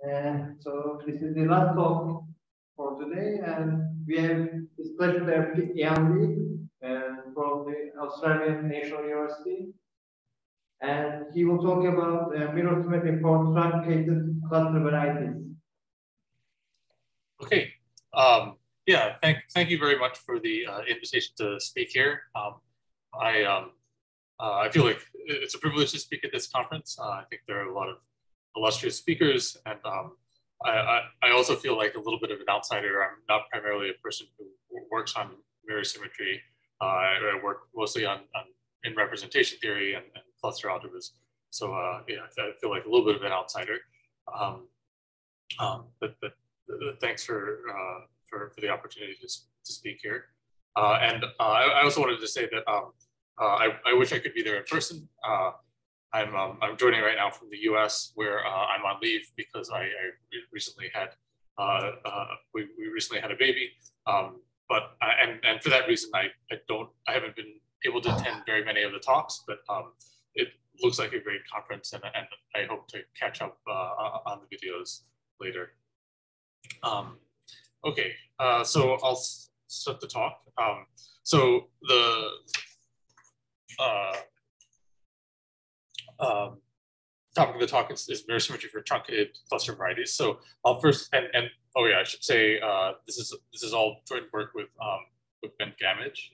So this is the last talk for today, and we have this pleasure to have Ian Lee from the Australian National University, and he will talk about mirror symmetry for truncated cluster varieties. Okay. Yeah, thank you very much for the invitation to speak here. I feel like it's a privilege to speak at this conference. I think there are a lot of illustrious speakers, and I also feel like a little bit of an outsider. I'm not primarily a person who works on mirror symmetry. I work mostly in representation theory and cluster algebras. So yeah, I feel like a little bit of an outsider. But thanks for the opportunity to speak here. I also wanted to say that I wish I could be there in person. I'm joining right now from the U.S. where I'm on leave because I recently had we recently had a baby. But for that reason I haven't been able to attend very many of the talks. But it looks like a great conference, and I hope to catch up on the videos later. Okay, so I'll start the talk. So the topic of the talk is mirror symmetry for truncated cluster varieties. So I'll first oh yeah, I should say this is all joint work with Ben Gamage.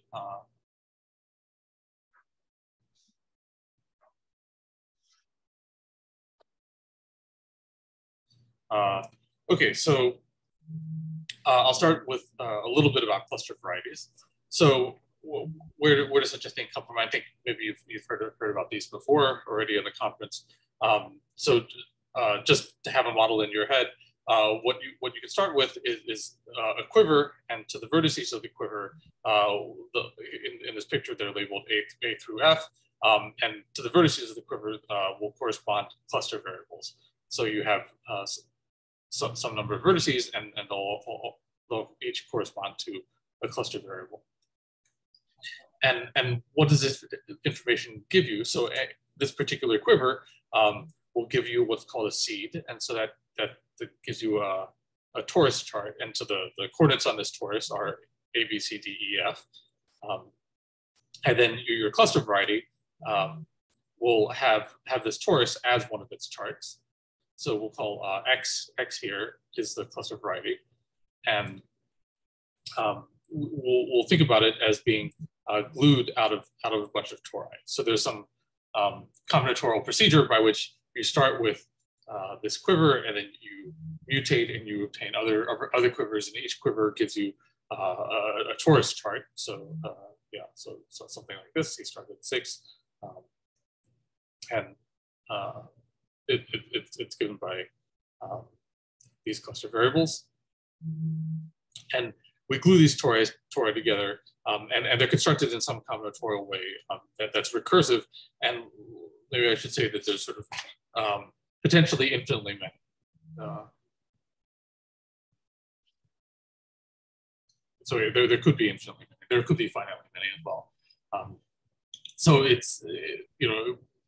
Okay, so I'll start with a little bit about cluster varieties. So where does such a thing come from? I think maybe you've heard about these before already in the conference. So just to have a model in your head, what you can start with is a quiver, and to the vertices of the quiver, in this picture they're labeled A through F, and to the vertices of the quiver will correspond cluster variables. So you have some number of vertices, and they'll each correspond to a cluster variable. And what does this information give you? So this particular quiver will give you what's called a seed, and so that gives you a torus chart. And so the coordinates on this torus are A, B, C, D, E, F. And then your cluster variety will have this torus as one of its charts. So we'll call X here is the cluster variety, and we'll think about it as being glued out of a bunch of tori. So there's some combinatorial procedure by which you start with this quiver, and then you mutate and you obtain other quivers, and each quiver gives you a torus chart. So yeah, so something like this. You start with 6, and it's given by these cluster variables, and we glue these tori together, and they're constructed in some combinatorial way that's recursive, and maybe I should say that there's sort of potentially infinitely many. So there could be infinitely many. There could be finitely many as well. So it's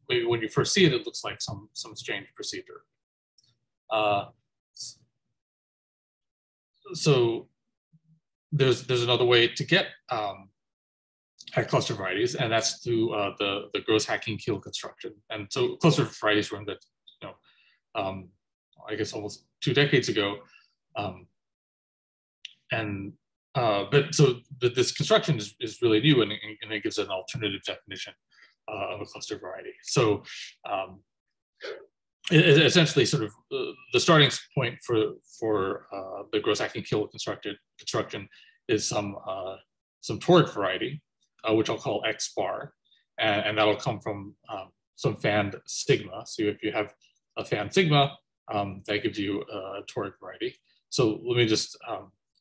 maybe when you first see it, it looks like some strange procedure. So there's another way to get at cluster varieties, and that's through the Gross-Hakkinen-Kiehl construction. And so cluster varieties were invented, I guess almost 2 decades ago, but this construction is really new, and it gives an alternative definition of a cluster variety. So essentially, sort of the starting point for the Gross-Hakkinen-Kiehl construction is some toric variety, which I'll call X bar, and that'll come from some fanned sigma. So if you have a fanned sigma, that gives you a toric variety. So let me just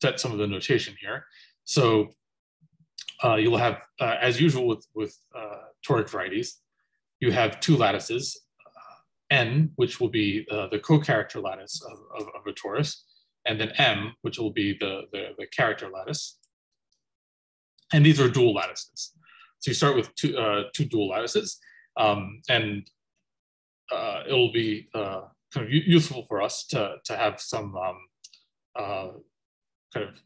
set some of the notation here. So you'll have, as usual with toric varieties, you have 2 lattices, N, which will be the co-character lattice of a torus, and then M, which will be the character lattice. And these are dual lattices. So you start with two dual lattices, and it'll be kind of useful for us to have some kind of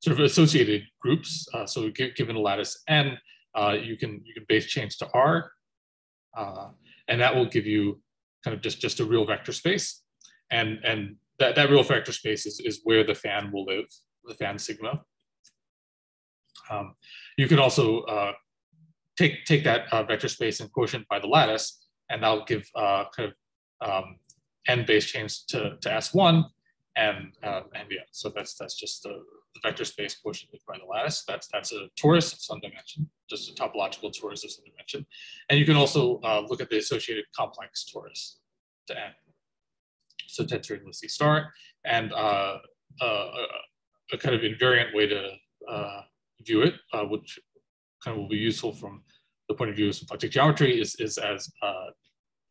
sort of associated groups. So given a lattice n, you can base change to R, and that will give you kind of just a real vector space, and that real vector space is where the fan will live, the fan sigma. You can also take that vector space and quotient by the lattice, and that'll give kind of n base change to S1, and yeah, so that's just the vector space quotient by the lattice. That's a torus of some dimension, just a topological torus of some dimension. And you can also look at the associated complex torus to n. So tensor equals C star, and a kind of invariant way to view it, which kind of will be useful from the point of view of symplectic geometry, is as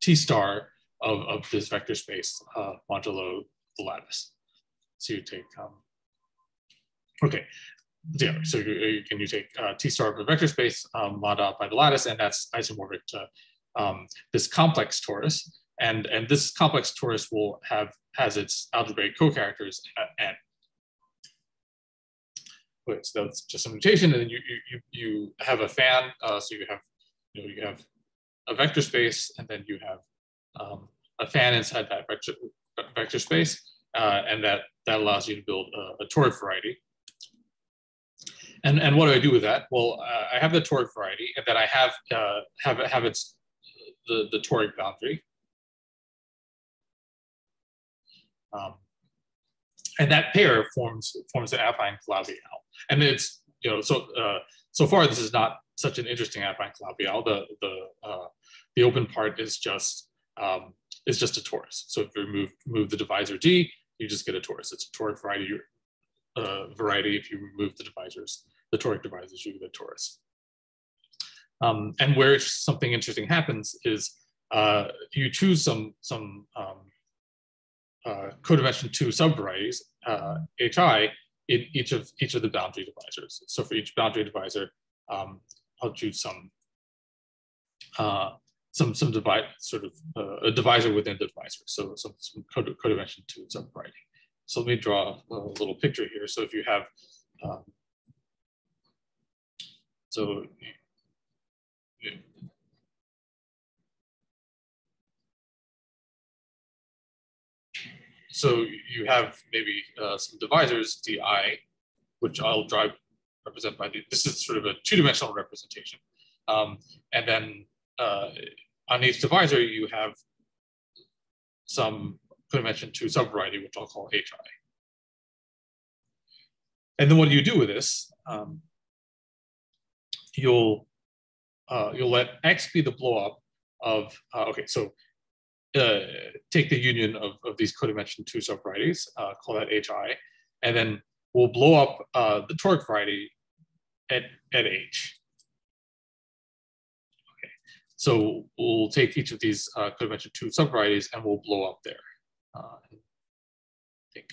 T star of this vector space modulo the lattice. So you take, okay, yeah, so you take T star of a vector space mod out by the lattice, and that's isomorphic to this complex torus. And this complex torus will has its algebraic co-characters at n. Okay, so that's just some notation, and then you have a fan. So you have a vector space, and then you have a fan inside that vector space, and that allows you to build a toric variety. And what do I do with that? Well, I have the toric variety, and then I have its the toric boundary. And that pair forms the affine Calabi-Yau. And it's, so far this is not such an interesting affine Calabi-Yau. The open part is just a torus. So if you remove the divisor D, you just get a torus. It's a toric variety. If you remove the toric divisors, you get a torus. And where something interesting happens is you choose some codimension 2 subvarieties, HI, in each of the boundary divisors. So for each boundary divisor, I'll choose some divide, sort of a divisor within the divisor. So some codimension 2 subvariety. So let me draw a little picture here. So if you have, so you have maybe some divisors, DI, which I'll represent by this is sort of a 2-dimensional representation. And then on each divisor, you have some codimension 2 subvariety, which I'll call HI. And then what do you do with this? You'll let X be the blowup of, okay, so take the union of these codimension 2 subvarieties, call that HI, and then we'll blow up the toric variety at H. Okay, so we'll take each of these codimension 2 subvarieties and we'll blow up there. I think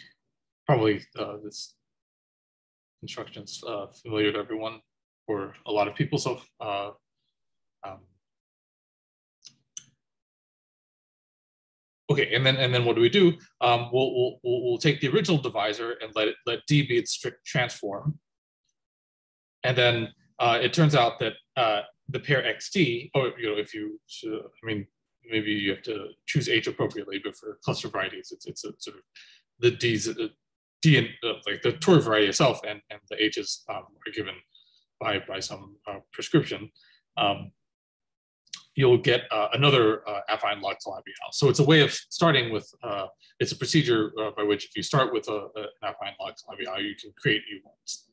probably this construction's familiar to everyone or a lot of people. So okay, and then what do we do? We'll take the original divisor and let D be its strict transform, and then it turns out that the pair XD, if you, I mean, maybe you have to choose H appropriately, but for cluster varieties, it's a sort of the D's D and like the toric variety itself, and the H's are given by some prescription. You'll get another affine log Calabi-Yau. So it's a way of starting with, it's a procedure by which if you start with an affine log Calabi-Yau, you can create new ones.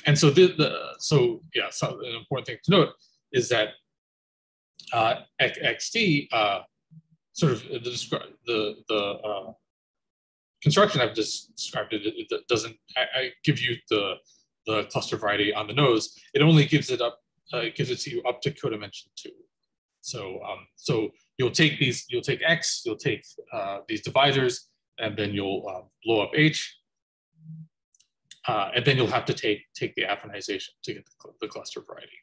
And so so an important thing to note is that XD sort of the construction I've just described, it doesn't give you the cluster variety on the nose. It only gives it up. It gives it to you up to codimension 2. So you'll take X, you'll take these divisors, and then you'll blow up H, and then you'll have to take the affinization to get the cluster variety.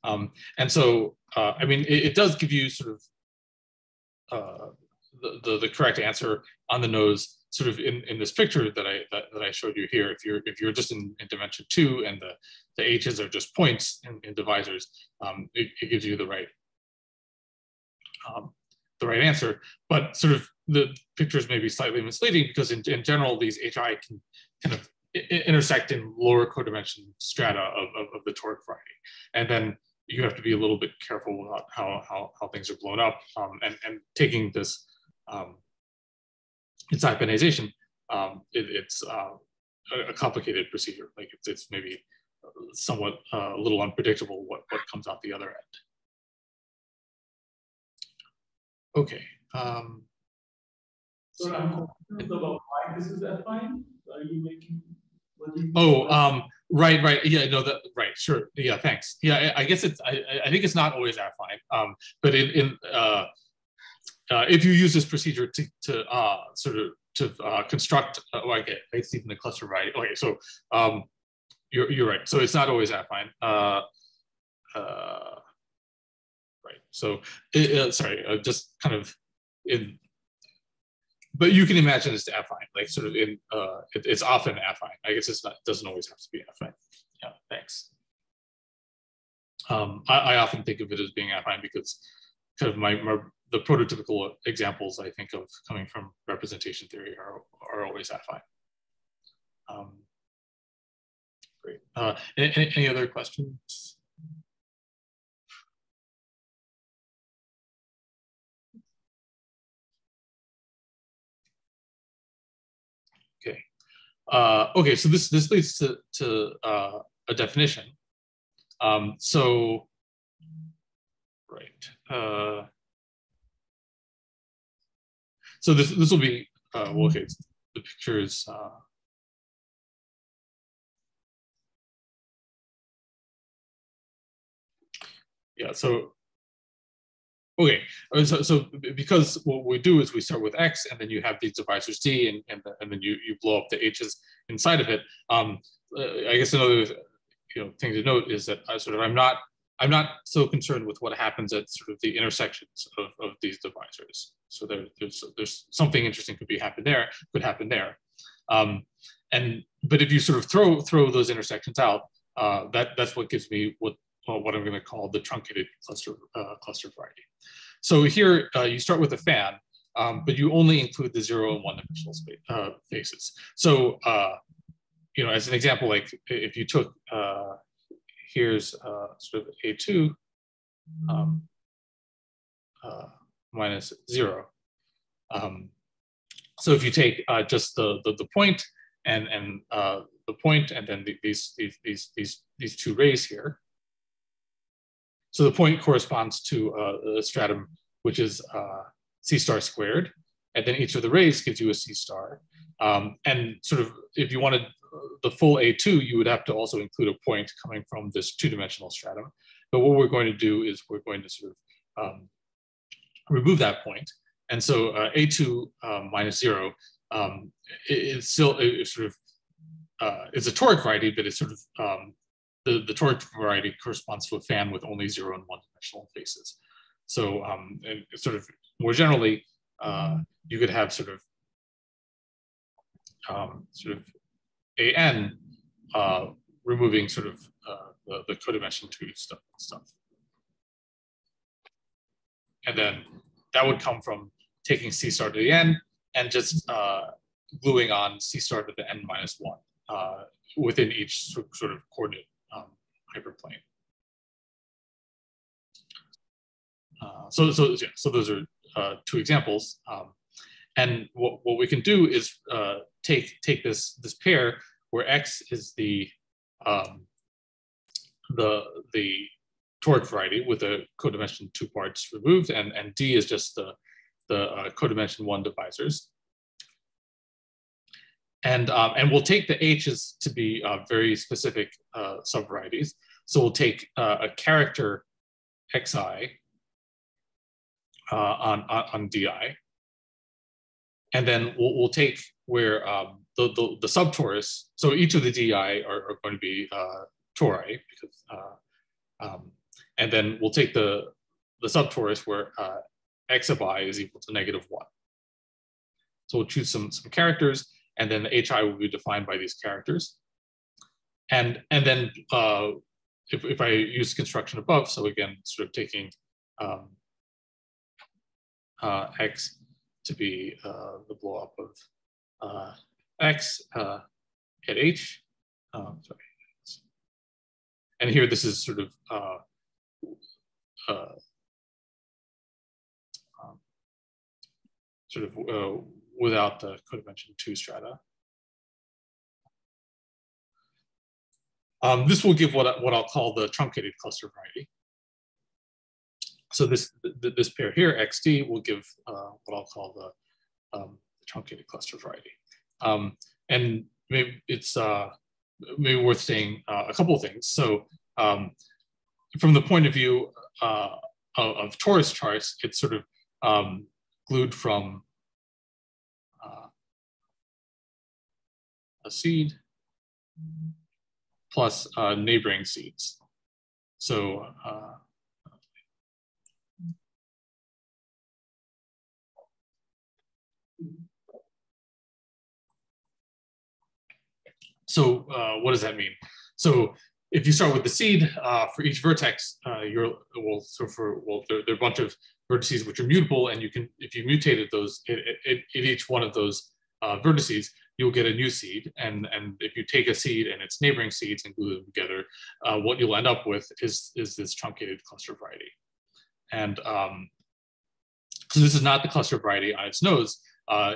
And so, I mean, it does give you sort of the correct answer on the nose, sort of in this picture that I showed you here. If you're just in dimension 2 and the h's are just points in divisors, it gives you the right answer. But sort of the pictures may be slightly misleading because in general these hi can kind of intersect in lower codimension strata of the toric variety, and then you have to be a little bit careful about how things are blown up, and taking this Itsai-Penization, it's a complicated procedure. Like it's maybe somewhat a little unpredictable what comes out the other end. Okay. So I'm confused about why this is affine. Are you making? Right. Yeah, no, right. Sure. Yeah, thanks. Yeah, I guess it's. I think it's not always affine. But if you use this procedure to sort of construct, okay, it's even the cluster variety. Okay, so you're right. So it's not always affine. Right. So sorry, just kind of in. But you can imagine it's affine, like sort of in, it's often affine. I guess it's not, doesn't always have to be affine. Yeah, thanks. I often think of it as being affine because kind of the prototypical examples I think of coming from representation theory are always affine. Great. Any other questions? Okay. Okay, so this leads to a definition. So, right. So this will be well. Okay, the picture is. Yeah. So. Okay, so because what we do is we start with X, and then you have these divisors D, and then you blow up the H's inside of it. I guess another thing to note is that I'm not so concerned with what happens at sort of the intersections of these divisors. So there's something interesting could happen there. But if you sort of throw those intersections out, that's what gives me what I'm going to call the truncated cluster variety. So here you start with a fan, but you only include the 0 and 1-dimensional faces. So as an example, like if you took here's sort of A2 minus 0. So if you take just the point and the point, and then these two rays here. So the point corresponds to a stratum, which is C star squared, and then each of the rays gives you a C star. And sort of, if you wanted the full A2, you would have to also include a point coming from this 2-dimensional stratum. But what we're going to do is we're going to sort of remove that point. And so A2 minus 0 is still it's a toric variety, but it's sort of the toric variety corresponds to a fan with only 0 and 1-dimensional faces. So and sort of more generally, you could have sort of AN removing sort of the codimension 2 stuff. And then that would come from taking C star to the N and just gluing on C star to the N minus 1 within each sort of coordinate hyperplane. So those are 2 examples. And what we can do is take this pair where X is the toric variety with the codimension 2 parts removed, and D is just the codimension 1 divisors. And we'll take the H's to be very specific subvarieties. So we'll take a character Xi on Di, and then we'll take where the subtorus. So each of the Di are going to be tori, because and then we'll take the subtorus where x of I is equal to -1. So we'll choose some characters, and then the HI will be defined by these characters. And then if I use construction above, so again, sort of taking x to be the blow up of x at h, sorry. And here this is sort of without the codimension 2 strata. This will give what I'll call the truncated cluster variety. So this pair here, XD, will give what I'll call the truncated cluster variety. And maybe it's maybe worth saying a couple of things. So from the point of view of torus charts, it's sort of glued from a seed plus neighboring seeds. So what does that mean? So if you start with the seed for each vertex, there are a bunch of vertices which are mutable, and you can, if you mutated those in each one of those vertices, you'll get a new seed. And if you take a seed and its neighboring seeds and glue them together, what you'll end up with is this truncated cluster variety. And so this is not the cluster variety on its nose.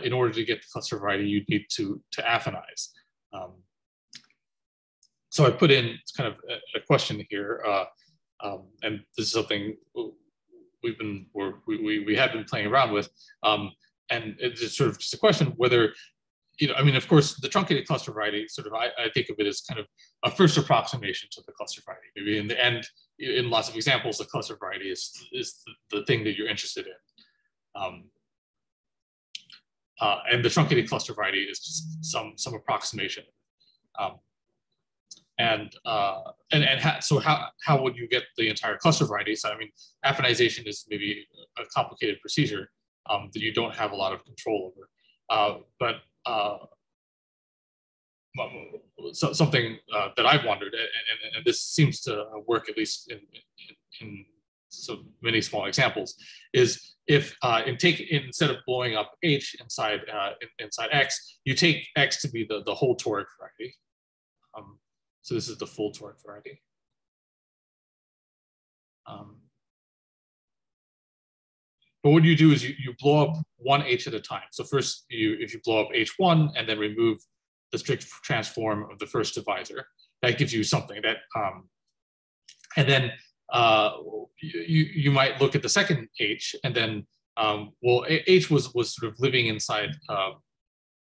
In order to get the cluster variety, you need to affinize. So I put in kind of a question here, and this is something we have been playing around with, and it's sort of just a question whether, I mean, of course, the truncated cluster variety, sort of, I think of it as kind of a first approximation to the cluster variety. Maybe in the end, in lots of examples, the cluster variety is the thing that you're interested in. And the truncated cluster variety is just some approximation. So how would you get the entire cluster variety? So I mean, affinization is maybe a complicated procedure that you don't have a lot of control over. But something that I've wondered, and this seems to work at least in so many small examples, is if instead of blowing up H inside X, you take X to be the whole toric variety. So this is the full toric variety. But what you do is you blow up one H at a time. So first, if you blow up H1 and then remove the strict transform of the first divisor, that gives you something that, and then you might look at the second H, and then well, H was sort of living inside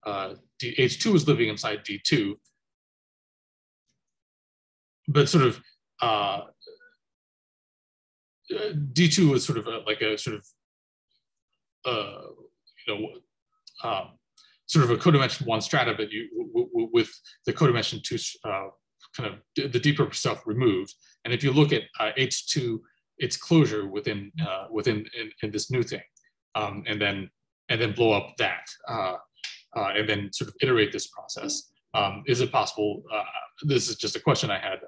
H2 was living inside D2, but sort of D2 was sort of like a sort of sort of a codimension 1 strata, but with the codimension 2 kind of the deeper stuff removed. And if you look at H2, its closure within in this new thing, and then blow up that, and then sort of iterate this process. Is it possible? This is just a question I had.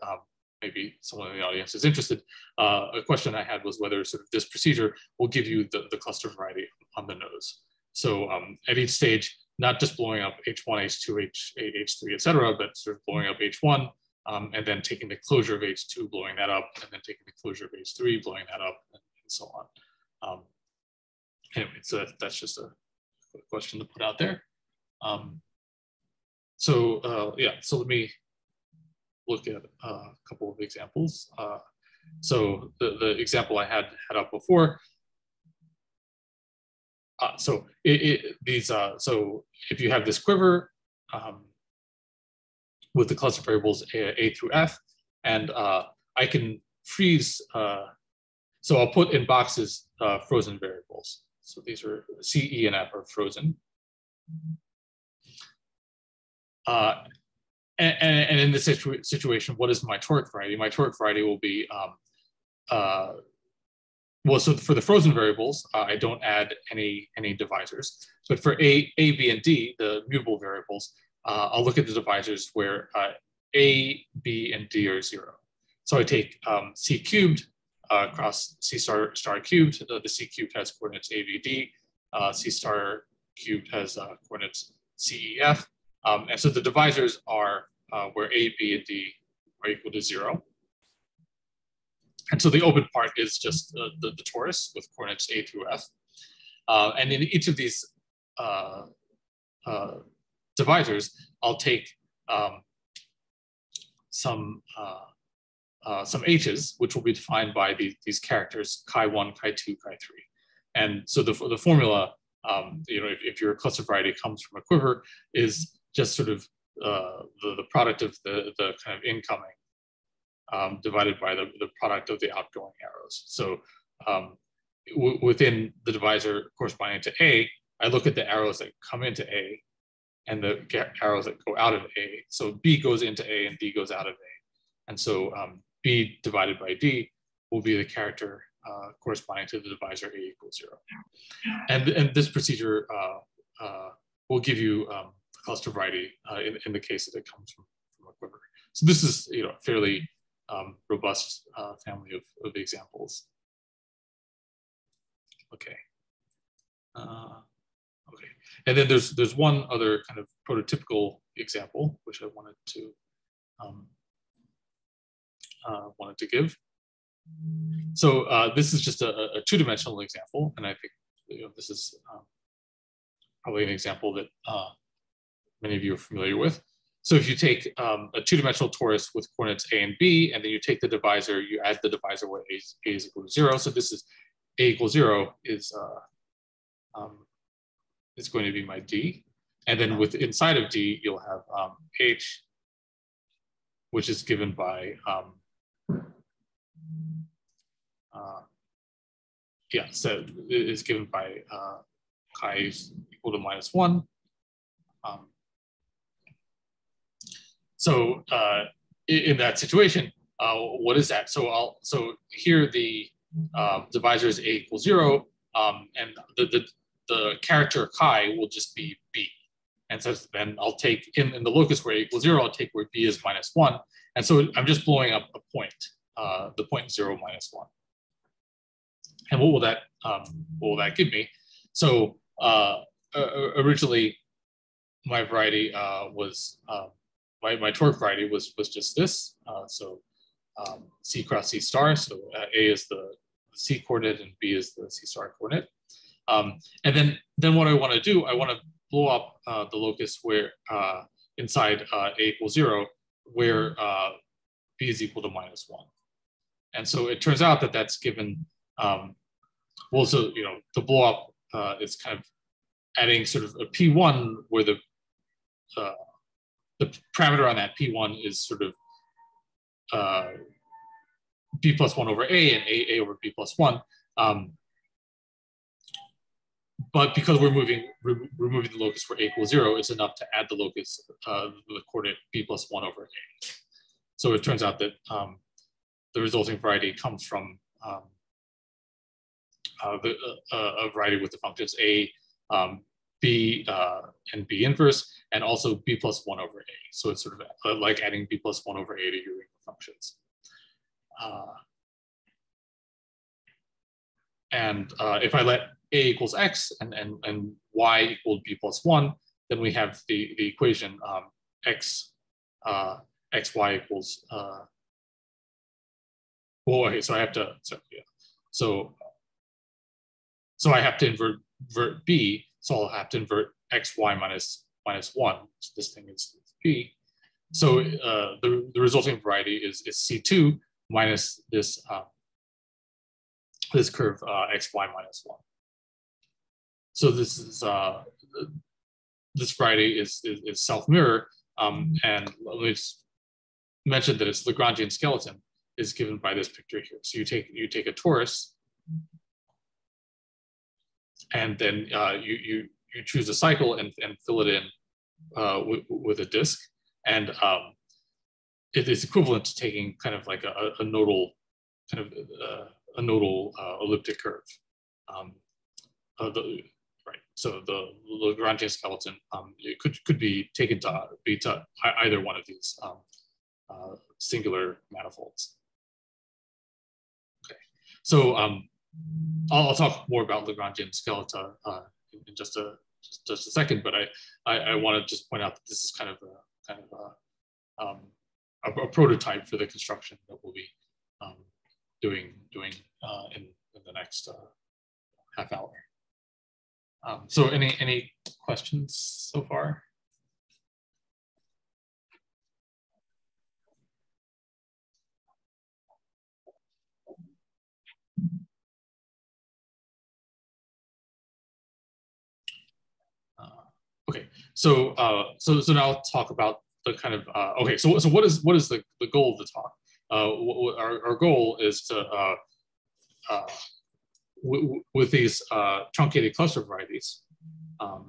Maybe someone in the audience is interested. A question I had was whether sort of this procedure will give you the cluster variety on the nose. So at each stage, not just blowing up H1, H2, H3, et cetera, but sort of blowing up H1, and then taking the closure of H2, blowing that up, and then taking the closure of H3, blowing that up, and so on. Anyway, so that's just a question to put out there. Yeah, so let me look at a couple of examples. So the example I had up before. So if you have this quiver with the cluster variables A through F, and I can freeze. So I'll put in boxes frozen variables. So these are C, E, and F are frozen. And in this situation, what is my toric variety? My toric variety will be well, so for the frozen variables, I don't add any divisors. But for A, B, and D, the mutable variables, I'll look at the divisors where A, B, and D are 0. So I take C cubed cross C star cubed. The C cubed has coordinates A, B, D. C star cubed has coordinates C, E, F. And so the divisors are where A, B, and D are equal to 0. And so the open part is just the torus with coordinates A through F. And in each of these divisors, I'll take some h's, which will be defined by these characters chi1, chi2, chi3. And so the formula, if your cluster variety comes from a quiver, is just sort of the product of the kind of incoming divided by the product of the outgoing arrows. So within the divisor corresponding to A, I look at the arrows that come into A and the arrows that go out of A. So B goes into A and D goes out of A. And so B divided by D will be the character corresponding to the divisor A equals 0. And this procedure will give you cluster variety in the case that it comes from a quiver. So this is a fairly robust family of examples. Okay. Okay. And then there's one other kind of prototypical example which I wanted to give. So this is just a two-dimensional example, and I think this is probably an example that many of you are familiar with. So if you take a two-dimensional torus with coordinates A and B, and then you take the divisor, you add the divisor where A is equal to 0. So this is A equals 0 is going to be my D. And then inside of D, you'll have H, which is given by, so it is given by chi is equal to -1. So in that situation, what is that? So here the divisor is A equals 0, and the character chi will just be B. And so then I'll take in the locus where A equals 0, I'll take where B is -1. And so I'm just blowing up a point, the point 0, -1. And what will that give me? So originally my variety was, my torque variety was just this. So C cross C star. So A is the C coordinate and B is the C star coordinate. And then what I want to do, I want to blow up the locus where inside A equals 0, where B is equal to -1. And so it turns out that that's given, well, so, the blow up is kind of adding sort of a P1 where the parameter on that P1 is sort of B plus 1 over A and A over B plus 1. But because we're removing the locus where A equals 0, it's enough to add the locus, the coordinate B plus 1 over A. So it turns out that the resulting variety comes from a variety with the functions A, B, and B inverse, and also B plus 1 over A. So it's sort of like adding B plus 1 over A to your functions. And if I let A equals X and Y equal B plus 1, then we have the equation XY equals, well, okay, so I have to, so I have to invert B, so I'll have to invert XY minus 1. So this thing is B. So the resulting variety is C2 minus this this curve XY minus 1. So this is this variety is self-mirror, and let me just mention that its Lagrangian skeleton is given by this picture here. So you take a torus, and then you choose a cycle and fill it in with a disk, and it is equivalent to taking kind of like a nodal kind of a nodal elliptic curve. Right. So the Lagrangian skeleton it could be taken to be to either one of these singular manifolds. Okay. So I'll talk more about Lagrangian skeleta in just a second, but I want to just point out that this is kind of a prototype for the construction that we'll be doing in the next half hour. So any questions so far? Okay, so now I'll talk about the kind of okay. So what is the goal of the talk? Our goal is to with these truncated cluster varieties, let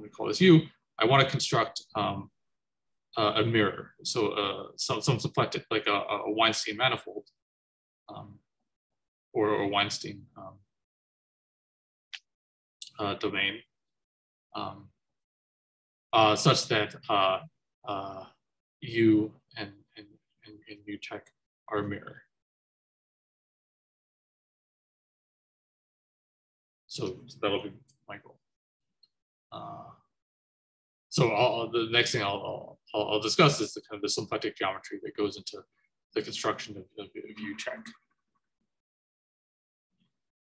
me call this U. I want to construct a mirror, so some symplectic, like a Weinstein manifold, or a Weinstein domain. Such that U and U check are a mirror. So that'll be my goal. So the next thing I'll discuss is the kind of the symplectic geometry that goes into the construction of U check.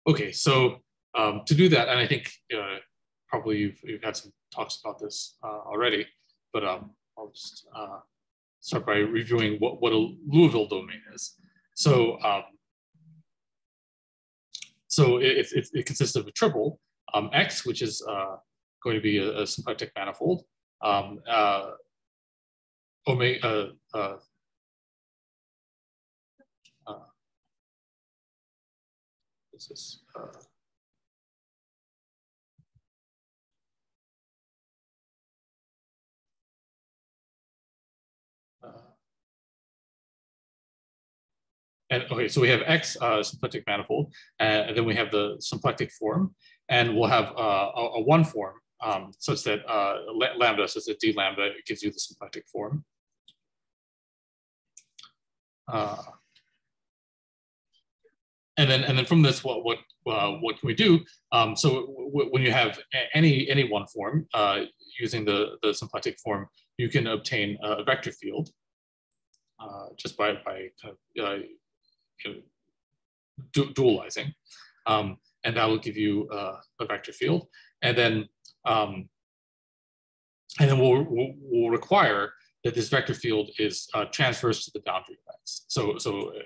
Okay, so to do that, and I think probably you've had some talks about this already, but I'll just start by reviewing what a Liouville domain is. So it consists of a triple, X, which is going to be a symplectic manifold, omega, this is and okay, so we have X symplectic manifold, and then we have the symplectic form, and we'll have a one form such that lambda, such that d lambda gives you the symplectic form. And then from this, what can we do? So when you have any one form using the symplectic form, you can obtain a vector field just by kind of dualizing, and that will give you a vector field, and then we'll require that this vector field is transverse to the boundary of X. So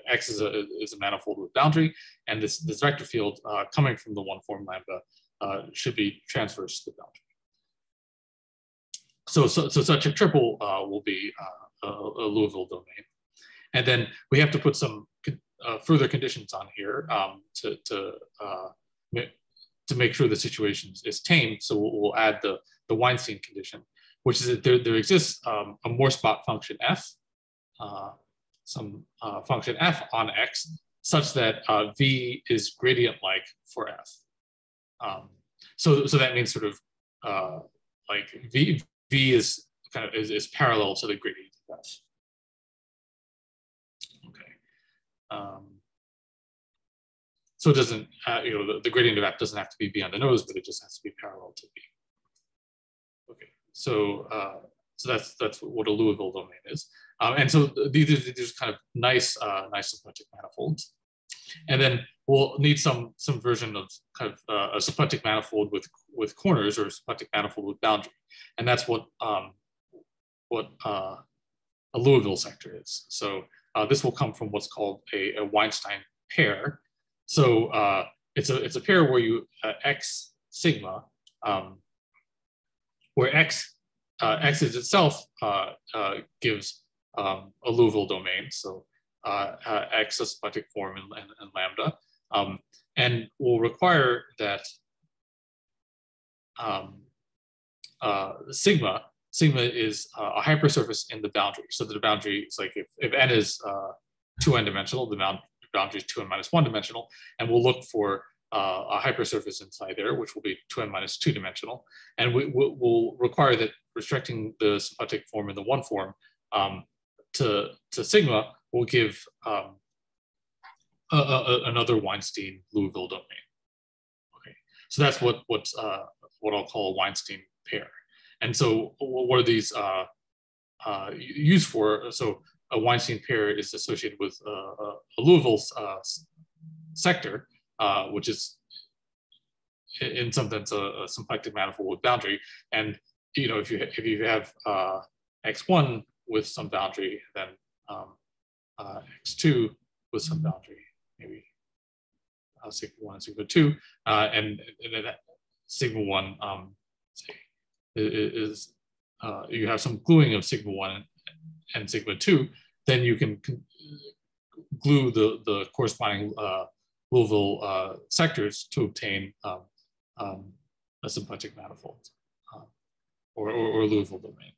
X is a manifold with boundary, and this vector field coming from the one form lambda should be transverse to the boundary. So such a triple will be a Liouville domain, and then we have to put some further conditions on here to make sure the situation is tame. So we'll add the Weinstein condition, which is that there exists a Moore spot function f, some function f on X, such that V is gradient-like for f. So that means sort of like V is kind of is parallel to the gradient of f. So it doesn't, the gradient of f doesn't have to be on the nose, but it just has to be parallel to v. Okay, so that's what a Liouville domain is, and so these kind of nice symplectic manifolds, and then we'll need some version of kind of a symplectic manifold with corners, or a symplectic manifold with boundary, and that's what a Liouville sector is. So this will come from what's called a Weinstein pair. So it's a pair where you X sigma, where X is itself gives a Liouville domain. So X is symplectic form and lambda, and will require that sigma is a hypersurface in the boundary. So that the boundary is like if n is 2n dimensional, the boundary is 2n minus 1 dimensional, and we'll look for a hypersurface inside there, which will be 2n minus 2 dimensional. And we'll require that restricting the symplectic form in the 1 form to sigma will give another Weinstein-Liouville domain. Okay, so that's what I'll call a Weinstein pair. And so what are these used for? So a Weinstein pair is associated with a Liouville sector, which is in some sense a symplectic manifold with boundary. And if you have x1 with some boundary, then x2 with some boundary, maybe sigma 1 and sigma 2, and then sigma 1 say, is you have some gluing of sigma 1 and sigma 2, then you can glue the corresponding Liouville sectors to obtain a symplectic manifold or Liouville domain.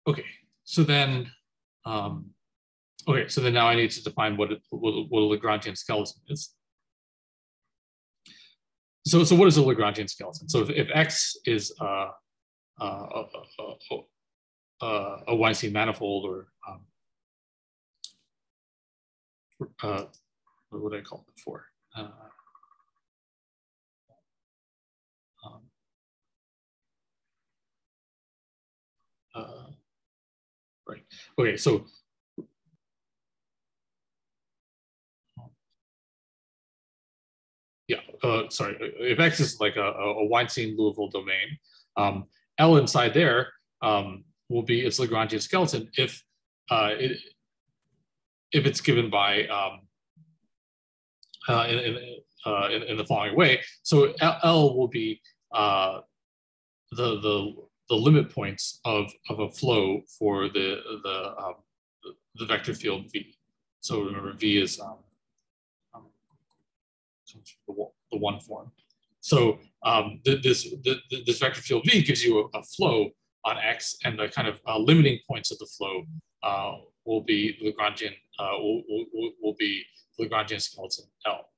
Okay, so then, so then now I need to define what a Lagrangian skeleton is. So what is a Lagrangian skeleton? So if X is a Weinstein manifold, or what would I call it before? Right. Okay. So yeah. Sorry. If X is like a Weinstein-Liouville domain, L inside there will be its Lagrangian skeleton if it's given by in the following way. So L will be the limit points of a flow for the vector field V. So remember, V is the 1 form. So this vector field V gives you a flow on X, and the kind of limiting points of the flow will be Lagrangian will be Lagrangian skeleton L.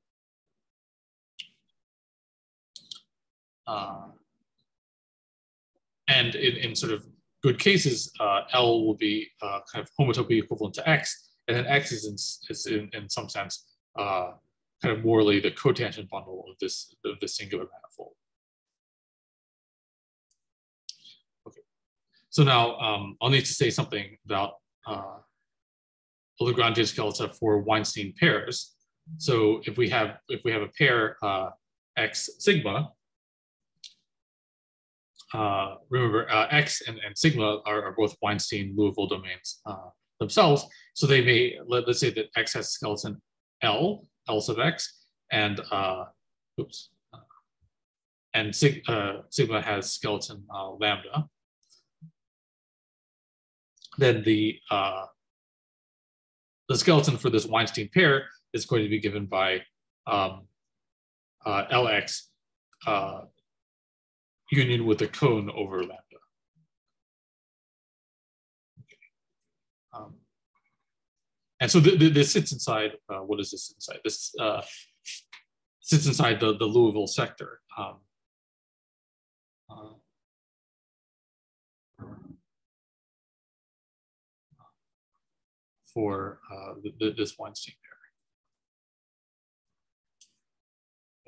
And in sort of good cases, L will be kind of homotopy equivalent to X, and then X is in some sense kind of morally the cotangent bundle of this singular manifold. Okay, so now I'll need to say something about Lagrangian skeleton for Weinstein pairs. So if we have a pair X sigma. Remember, X and sigma are both Weinstein-Liouville domains themselves. So they may, let's say that X has skeleton L sub X, and sigma has skeleton lambda. Then the skeleton for this Weinstein pair is going to be given by Lx union with a cone over lambda. Okay. And so this sits inside, what is this inside? This sits inside the Liouville sector. For this Weinstein pair.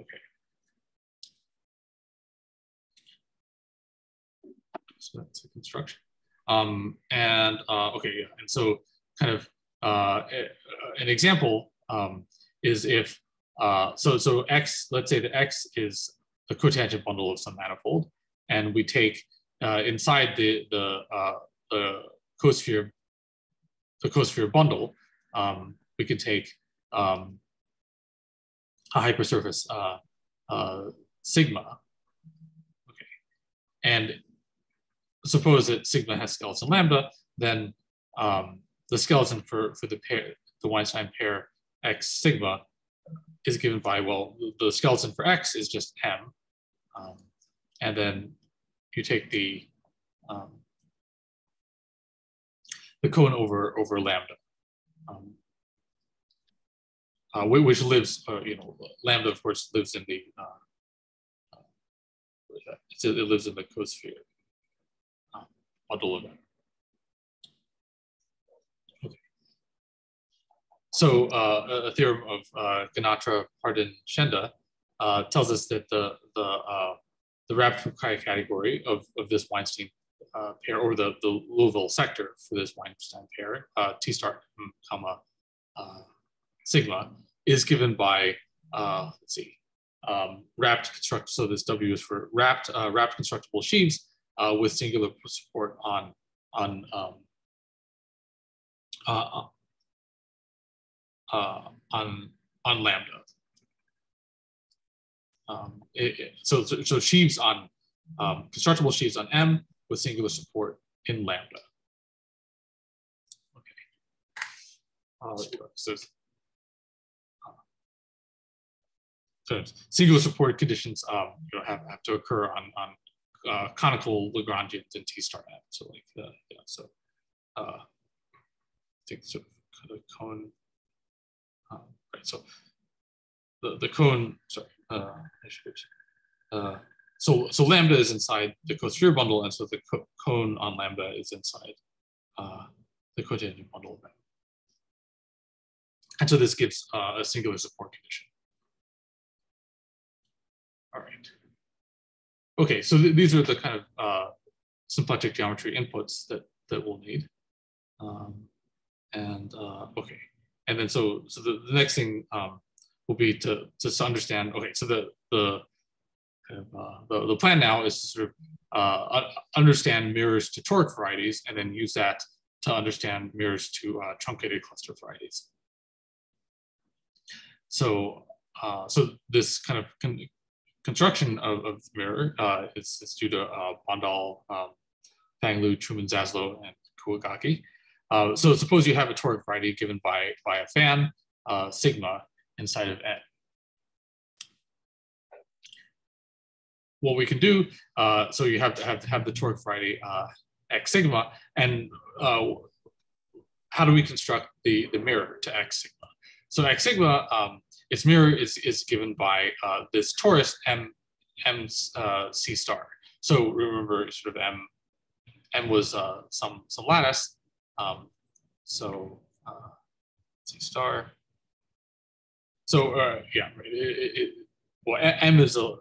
Okay. So that's a construction. Okay, yeah. And so kind of an example is if so X, let's say that X is the cotangent bundle of some manifold, and we take inside the cosphere bundle, we can take a hypersurface sigma. Okay, and suppose that sigma has skeleton lambda, then the skeleton for the pair, the Weinstein pair X sigma, is given by, well, the skeleton for X is just M, and then you take the cone over lambda, which lives, lambda of course lives in the it lives in the cosphere bundle of M. Okay. So a theorem of Ganatra, Pardin, Shenda tells us that the wrapped Fukaya category of this Weinstein pair, or the Liouville sector for this Weinstein pair, T star comma sigma, is given by let's see, wrapped construct. So this W is for wrapped constructible sheaves with singular support on lambda. So sheaves on constructible sheaves on M with singular support in lambda. Okay. So singular support conditions have to occur on conical Lagrangians in T star M. So like I think sort of the cone. Right. So the cone. Sorry. So lambda is inside the cosphere bundle, and so the cone on lambda is inside the cotangent bundle of M. And so this gives a singular support condition. All right. Okay, so these are the kind of symplectic geometry inputs that we'll need. Okay, and then so the next thing will be to understand. Okay, so the plan now is to sort of understand mirrors to toric varieties, and then use that to understand mirrors to truncated cluster varieties. So this kind of construction of the mirror is due to Bondal, Fang Liu, Truman, Zaslow, and Kuwagaki. So suppose you have a toric variety given by a fan sigma inside of N. What we can do, so you have to have the toric variety X sigma, and how do we construct the mirror to X sigma? So X sigma, its mirror is given by this torus M C star. So remember, sort of M was some lattice. So C star. So yeah, right. Well, M is a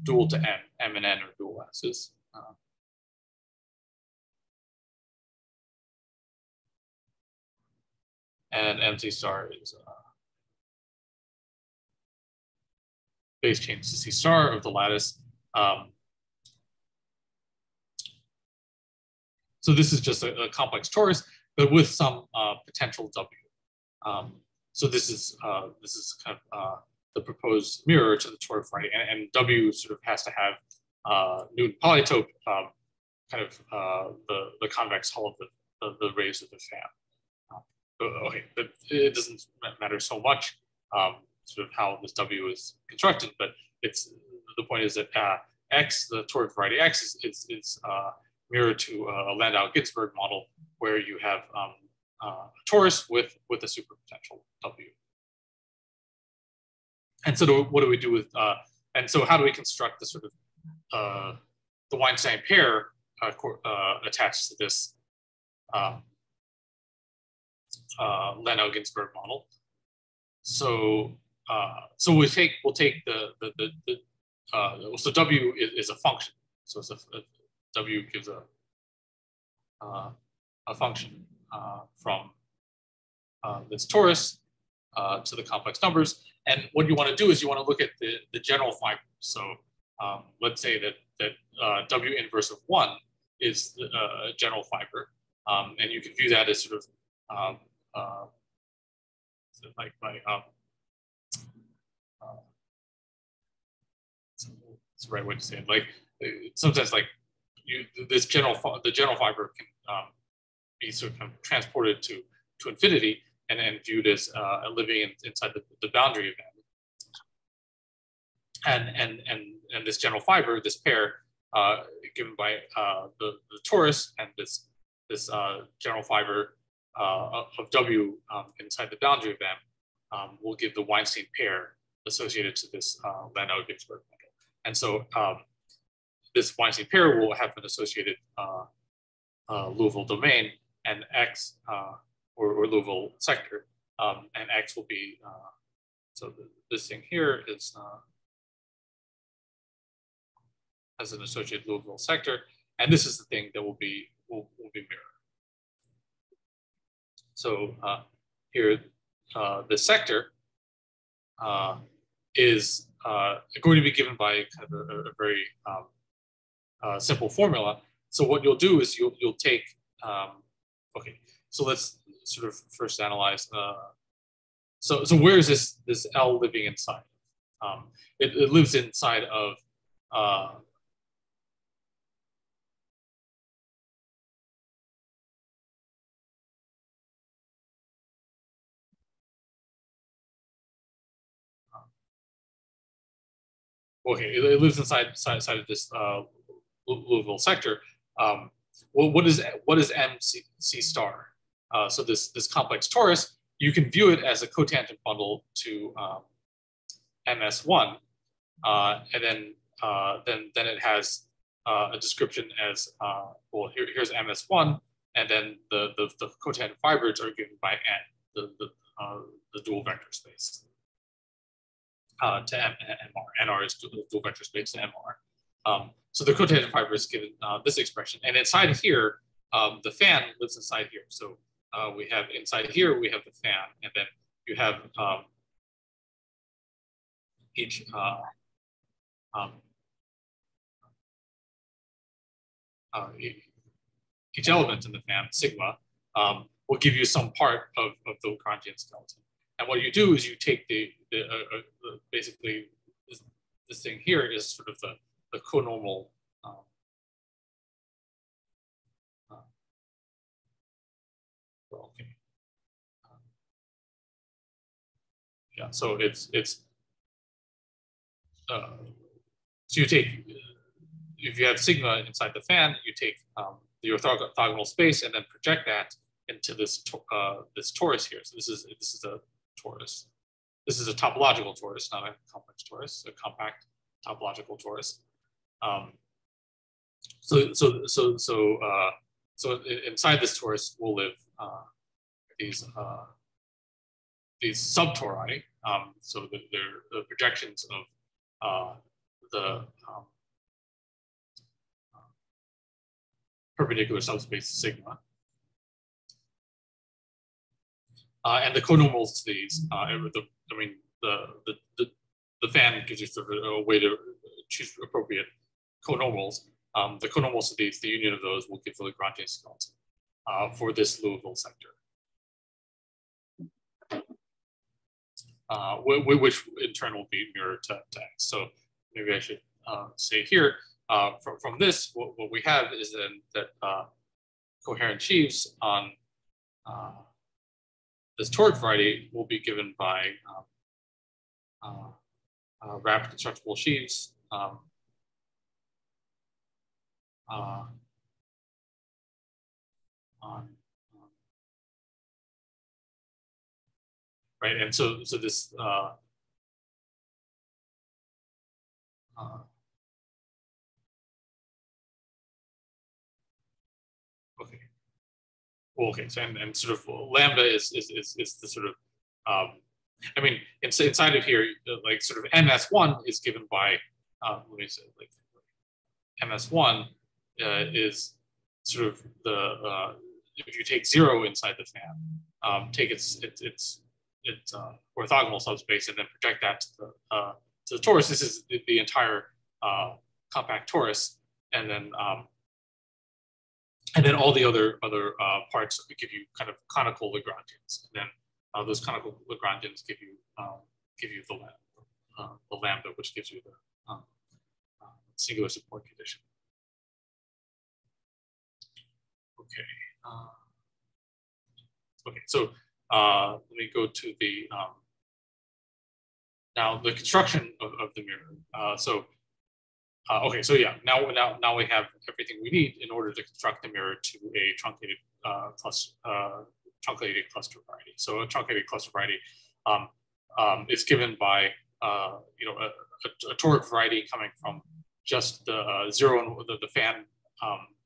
dual to N. M and N are dual lattices. And MC star is base change to C star of the lattice. So this is just a complex torus, but with some potential W. So this is kind of the proposed mirror to the toric variety, and W sort of has to have Newton polytope, kind of the convex hull of the rays of the fan. Okay, but it doesn't matter so much sort of how this W is constructed, but the point is that X, the toric variety X, is mirror to a Landau-Ginzburg model where you have a torus with a superpotential W. And so what do we do with, and so how do we construct the sort of, the Weinstein pair attached to this Landau-Ginzburg model? So we'll take so W is a function. So it's W gives a function from this torus to the complex numbers. And what you want to do is you want to look at the general fiber. So let's say that W inverse of 1 is a general fiber, and you can view that as sort of like by it's the right way to say it. Like sometimes, like the general fiber can be sort of transported to to infinity and viewed as living inside the boundary of M. And this general fiber, this pair, given by the torus and this general fiber of W inside the boundary of M will give the Weinstein pair associated to this Landau-Ginzburg model. And so this Weinstein pair will have an associated Liouville domain and X or Liouville sector, and X will be so this thing here is has an associated Liouville sector, and this is the thing that will be mirrored. So here, the sector is going to be given by kind of a very simple formula. So what you'll do is you'll take okay. So let's sort of first analyze. So where is this L living inside? It lives inside of okay, it lives inside of this Liouville sector. What is MC star? So this complex torus, you can view it as a cotangent bundle to MS1, and then it has a description as well. Here's MS1, and then the cotangent fibers are given by N, the dual vector space. To MR. NR is dual vector space to MR. So the cotangent fiber is given this expression. And inside here, the fan lives inside here. So we have inside here, we have the fan. And then you have each element in the fan, sigma, will give you some part of the Lagrangian skeleton. And what you do is you take basically this thing here is sort of the conormal okay. Yeah, so it's so you take, if you have sigma inside the fan, you take the orthogonal space and then project that into this this torus here. So this is a torus. This is a topological torus, not a complex torus, a compact topological torus. So inside this torus will live these subtori. So they're the projections of the perpendicular subspace sigma. And the conormals to these, the fan gives you sort of a way to choose appropriate conormals. The conormals to these, the union of those will give the Lagrangian skeleton for this Liouville sector. Which in turn will be mirrored to X. So maybe I should say here, from this, what we have is then that coherent sheaves on this toric variety will be given by rapid constructible sheaves right, and so this okay. Well, okay, so and sort of lambda is the sort of I mean inside of here, like sort of MS1 is given by let me say like MS1 is sort of the if you take 0 inside the fan, take its orthogonal subspace and then project that to the torus. This is the entire compact torus, and then all the other parts give you kind of conical Lagrangians, and then those conical Lagrangians give you the lambda, which gives you the singular support condition. Okay. Okay, so let me go to the now the construction of the mirror. Okay, so yeah, now we have everything we need in order to construct the mirror to a truncated truncated cluster variety. So a truncated cluster variety is given by you know, a toric variety coming from just the zero and the fan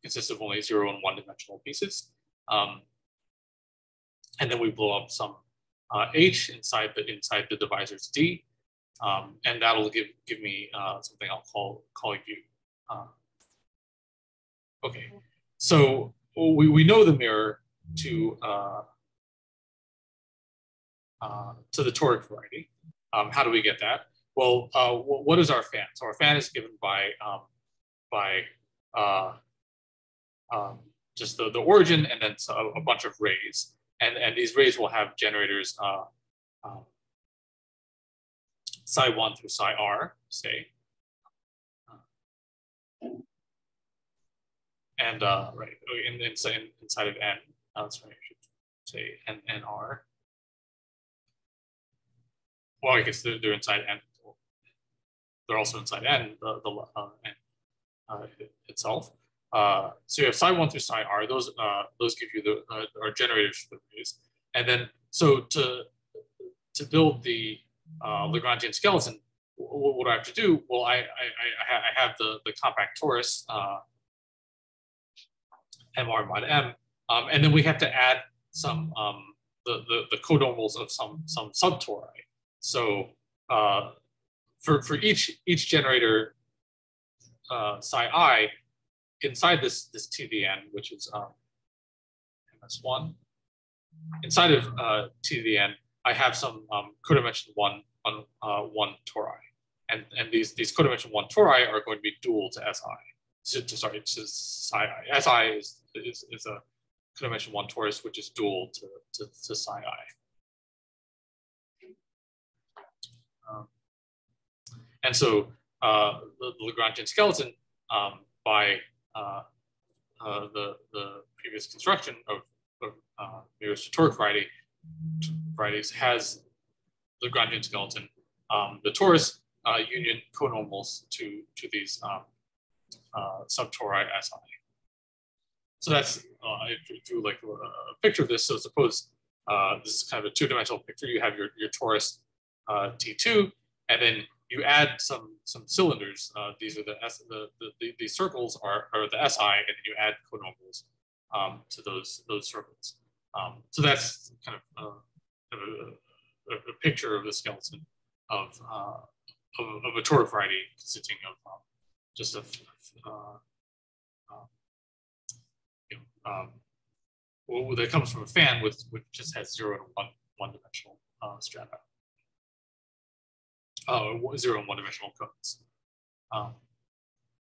consists of only 0 and 1 dimensional pieces, and then we blow up some H inside the divisors D, and that'll give me something I'll call U. Okay, so we know the mirror to the toric variety. How do we get that? Well, what is our fan? So our fan is given by just the origin and then a bunch of rays, and these rays will have generators psi 1 through psi r, say, and right inside of n. Sorry, I should say n r. Well, I guess they're inside n. They're also inside n, itself. So you have psi 1 through psi r. Those give you the are generators for the rays. And then so to build the Lagrangian skeleton, what do I have to do? Well, I have the compact torus MR mod M, and then we have to add some the codomals of some subtori. So for each generator psi I inside this T to the n, which is MS1, inside of T to the n, I have some codimension one tori, and these codimension 1 tori are going to be dual to SI. Sorry, to psi I. SI is a codimension 1 torus, which is dual to psi I. And so the Lagrangian skeleton, by the previous construction of mirrors to toric varieties, has Lagrangian skeleton, the torus union conormals to these subtori SI. So that's I drew like a picture of this. So suppose this is kind of a 2-dimensional picture. You have your torus T2, and then you add some cylinders. These are these circles are the SI, and then you add conormals to those circles. So that's kind of a picture of the skeleton of a toric variety consisting of just well, that comes from a fan which just has 0 and 1 dimensional strata. 0 and 1 dimensional cones.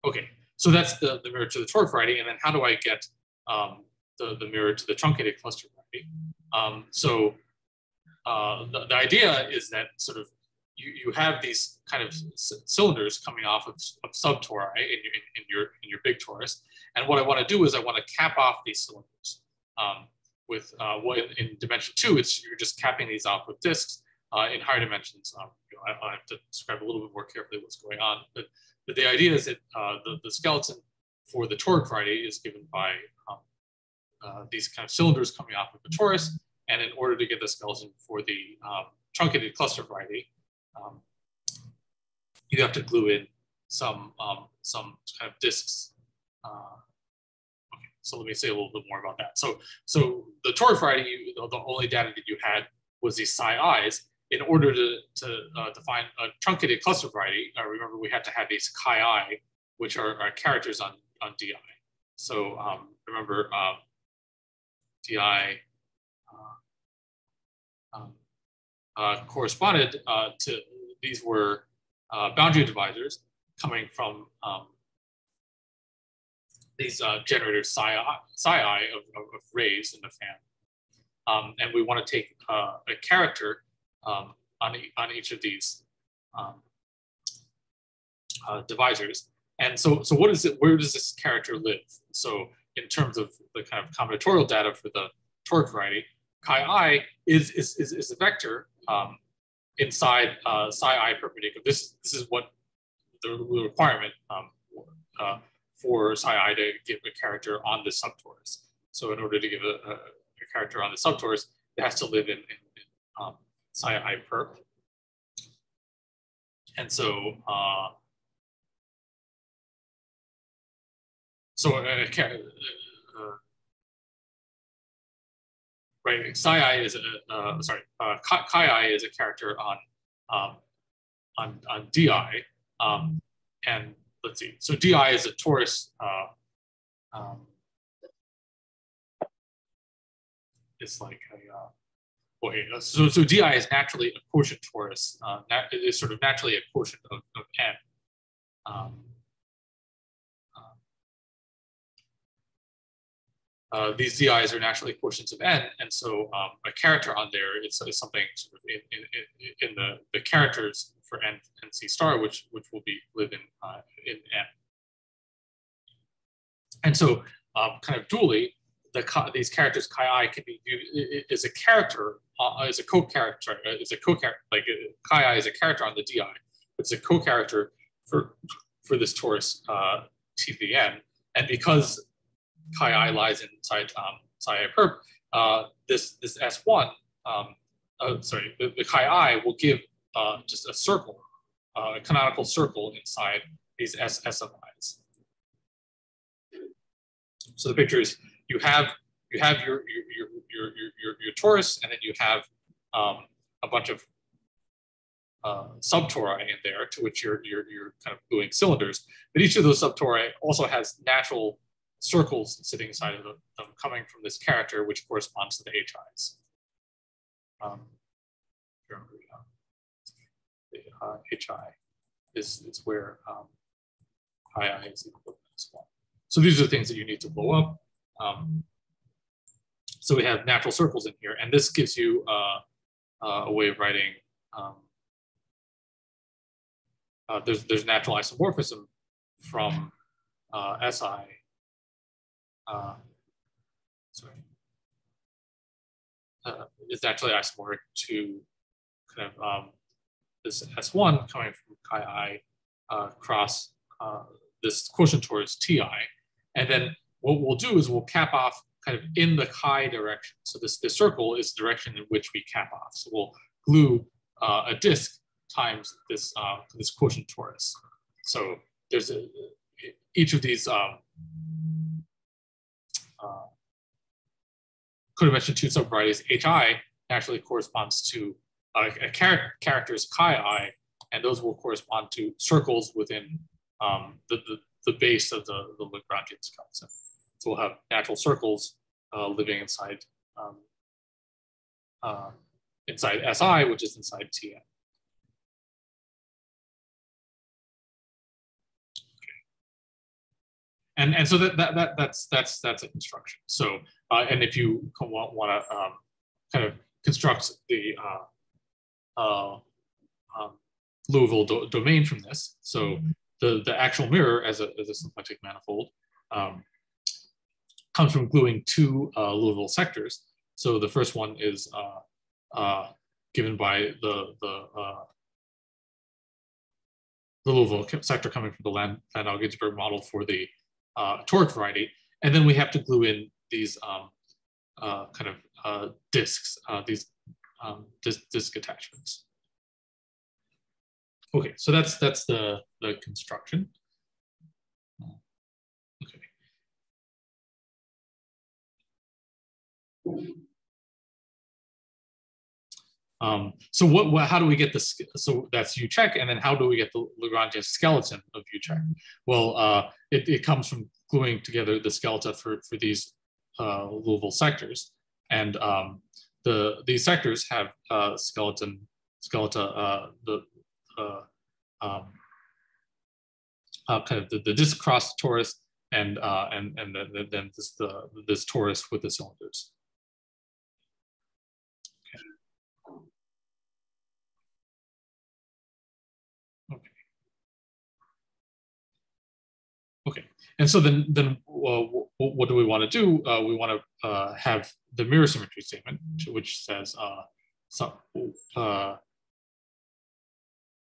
Okay, so that's the mirror to the toric variety, and then how do I get the mirror to the truncated cluster variety? So the idea is that sort of you have these kind of cylinders coming off of subtori in your big torus, and what I want to do is I want to cap off these cylinders with in dimension 2. You're just capping these off with disks. In higher dimensions, I have to describe a little bit more carefully what's going on. But the idea is that the skeleton for the toric variety is given by these kind of cylinders coming off of the torus. And in order to get the skeleton for the truncated cluster variety, you have to glue in some kind of disks. Okay, so let me say a little bit more about that. So the toric variety, the only data that you had was these psi i's. In order to define a truncated cluster variety, remember we had to have these chi I, which are characters on DI. So remember DI corresponded to, these were boundary divisors coming from these generators psi I of rays in the fan. And we want to take a character on each of these divisors. And so what is it? Where does this character live? So in terms of the kind of combinatorial data for the toric variety, chi is a vector inside psi I perpendicular. This is what the requirement for psi I to give a character on the subtorus. So in order to give a character on the subtorus, it has to live in psi I perp. And so right, psi I is chi I is a character on di, and let's see. So di is a torus. It's like a so di is naturally a quotient torus. It is sort of naturally a quotient of n. These di's are naturally quotients of n, and so a character on there is something sort of in the characters for n and c star, which will live in n. And so kind of dually, these characters chi I can be viewed as a character, as a co-character, like chi I is a character on the di, but it's a co-character for this torus tvn, and because chi I lies inside psi I perp, this S1, the chi I will give just a circle, a canonical circle inside these S of I's. So the picture is you have your torus, and then you have a bunch of subtori in there to which you're kind of gluing cylinders. But each of those subtori also has natural circles sitting inside of them coming from this character, which corresponds to the HIs. The HI is where II is equal to this one. So these are the things that you need to blow up. So we have natural circles in here, and this gives you a way of writing. There's natural isomorphism from SI. It's naturally isomorphic to kind of this S1 coming from chi I cross this quotient towards Ti. And then what we'll do is we'll cap off kind of in the chi direction. So this circle is the direction in which we cap off. So we'll glue a disk times this this quotient torus. So there's each of these codimension 2 subvarieties. HI naturally corresponds to a character's chi I, and those will correspond to circles within the base of the Lagrangian skeleton. So we'll have natural circles living inside inside SI, which is inside TN. And so that's a construction. So and if you want to kind of construct the Liouville domain from this, so the actual mirror as a symplectic manifold comes from gluing two Liouville sectors. So the first one is given by the Liouville sector coming from the Landau-Ginzburg model for the toric variety, and then we have to glue in these kind of disks, these disk attachments. Okay, so that's the construction. Okay. So how do we get this? So that's U-check, and then how do we get the Lagrangian skeleton of U-check? Well, it comes from gluing together the skeleton for these Liouville sectors, and these sectors have skeleton kind of the disk cross torus, and then this torus with the cylinders. Okay, and so then what do we want to do? We want have the mirror symmetry statement, which says some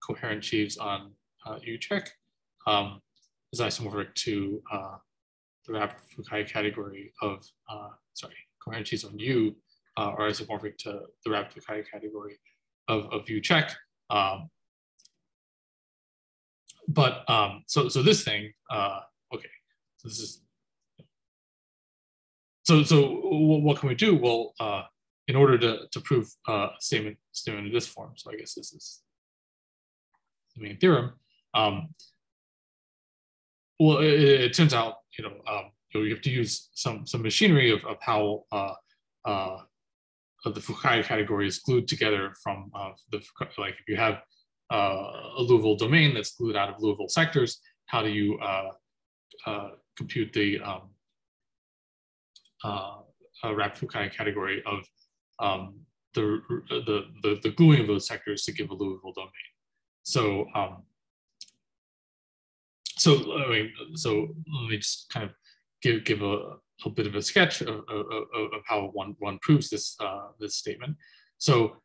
coherent sheaves on U check is isomorphic to the Rabb-Fukaya category of, coherent sheaves on U are isomorphic to the Rabb-Fukaya category of U check. So this thing, okay, so this is, so what can we do? Well, in order to prove a statement in this form, so I guess this is the main theorem. Well, it turns out, you have to use some machinery of how the Fukaya category is glued together from like if you have a Liouville domain that's glued out of Liouville sectors, how do you compute the Rabb-Fukaya category of the gluing of those sectors to give a Liouville domain? So so let me just kind of give a bit of a sketch of how one proves this this statement. So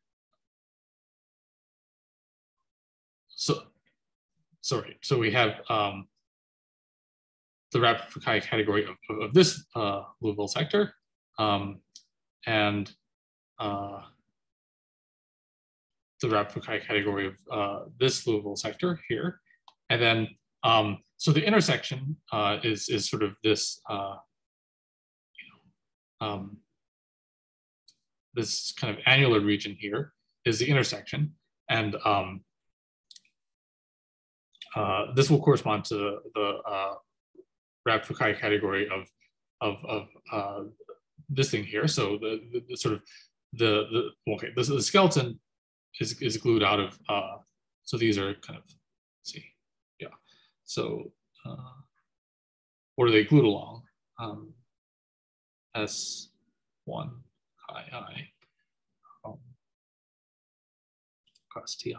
we have the Rabb-Fukaya category of this Liouville sector, and the Rabb-Fukaya category of this Liouville sector here, and then so the intersection is sort of this this kind of annular region here is the intersection, and this will correspond to the Rabb-Fukaya category of this thing here. So the sort of the skeleton is glued out of. So these are kind of, let's see, yeah. So what are they glued along? S1 I cross Ti.